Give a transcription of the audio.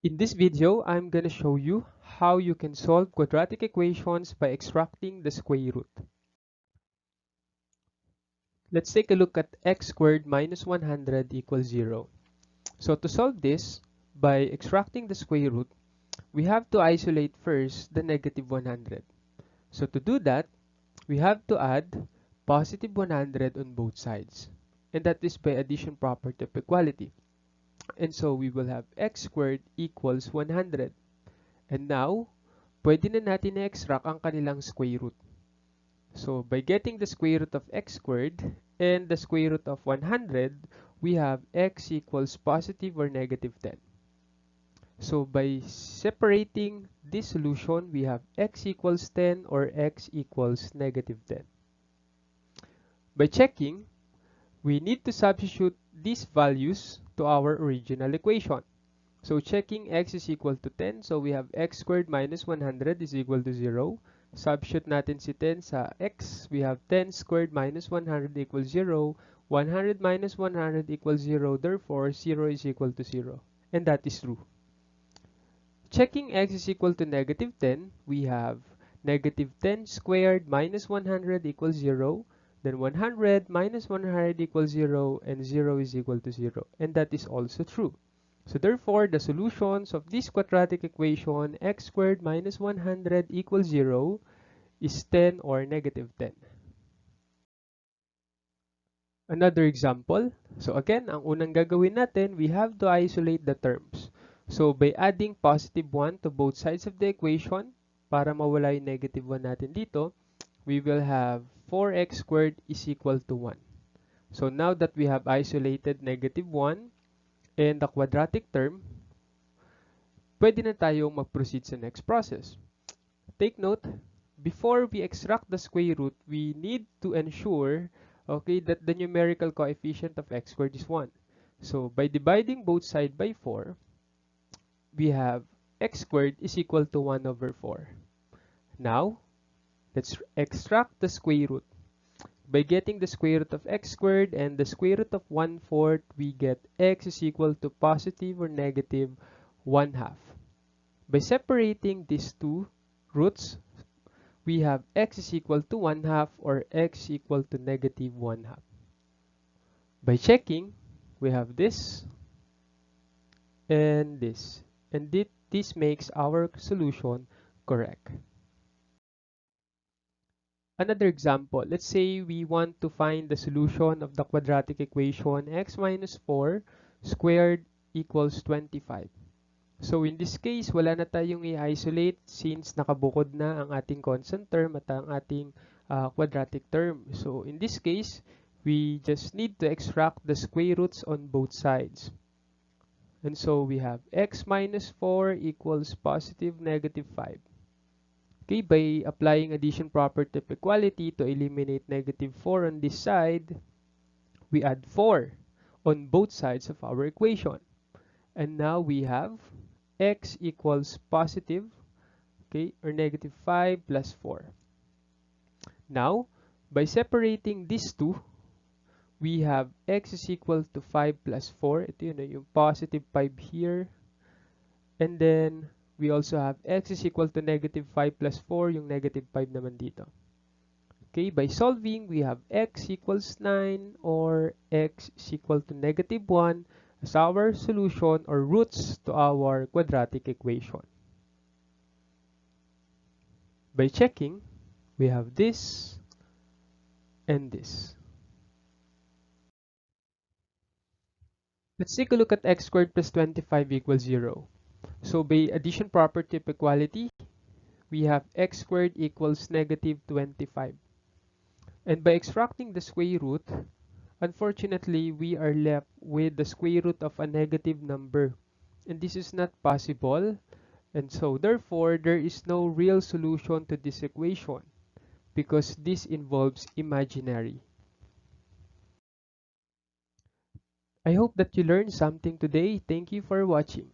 In this video, I'm going to show you how you can solve quadratic equations by extracting the square root. Let's take a look at x squared minus 100 equals 0. So to solve this, by extracting the square root, we have to isolate first the negative 100. So to do that, we have to add positive 100 on both sides. And that is by addition property of equality. And so we will have x squared equals 100. And now, pwede na natin na-extract ang kanilang square root. So, by getting the square root of x squared and the square root of 100, we have x equals positive or negative 10. So, by separating this solution, we have x equals 10 or x equals negative 10. By checking, we need to substitute these values to our original equation. So checking x is equal to 10, so we have x squared minus 100 is equal to 0. Substitute natin si 10 sa x. We have 10 squared minus 100 equals 0. 100 minus 100 equals 0. Therefore, 0 is equal to 0. And that is true. Checking x is equal to negative 10, we have negative 10 squared minus 100 equals 0. Then 100 minus 100 equals 0. And 0 is equal to 0. And that is also true. So therefore, the solutions of this quadratic equation x squared minus 100 equals 0 is 10 or negative 10. Another example. So again, ang unang gagawin natin, we have to isolate the terms. So by adding positive 1 to both sides of the equation, para mawala yung negative 1 natin dito, we will have 4x squared is equal to 1. So now that we have isolated negative 1, and the quadratic term, pwede na tayong mag-proceed sa next process. Take note, before we extract the square root, we need to ensure that the numerical coefficient of x squared is 1. So by dividing both sides by 4, we have x squared is equal to 1 over 4. Now, let's extract the square root. By getting the square root of x squared and the square root of 1/4, we get x is equal to positive or negative 1/2. By separating these two roots, we have x is equal to 1/2 or x equal to negative 1/2. By checking, we have this and this. And this makes our solution correct. Another example, let's say we want to find the solution of the quadratic equation x minus 4 squared equals 25. So in this case, wala na tayong i-isolate since nakabukod na ang ating constant term at ang ating quadratic term. So in this case, we just need to extract the square roots on both sides. And so we have x minus 4 equals positive negative 5. Okay, by applying addition property of equality to eliminate negative 4 on this side, we add 4 on both sides of our equation. And now we have x equals positive, or negative 5 plus 4. Now, by separating these two, we have x is equal to 5 plus 4. Ito yun, yung positive 5 here. And then, we also have x is equal to negative 5 plus 4, yung negative 5 naman dito. Okay, by solving, we have x equals 9 or x is equal to negative 1 as our solution or roots to our quadratic equation. By checking, we have this and this. Let's take a look at x squared plus 25 equals 0. So by addition property of equality, we have x squared equals negative 25. And by extracting the square root, unfortunately, we are left with the square root of a negative number. And this is not possible. And so, therefore, there is no real solution to this equation because this involves imaginary. I hope that you learned something today. Thank you for watching.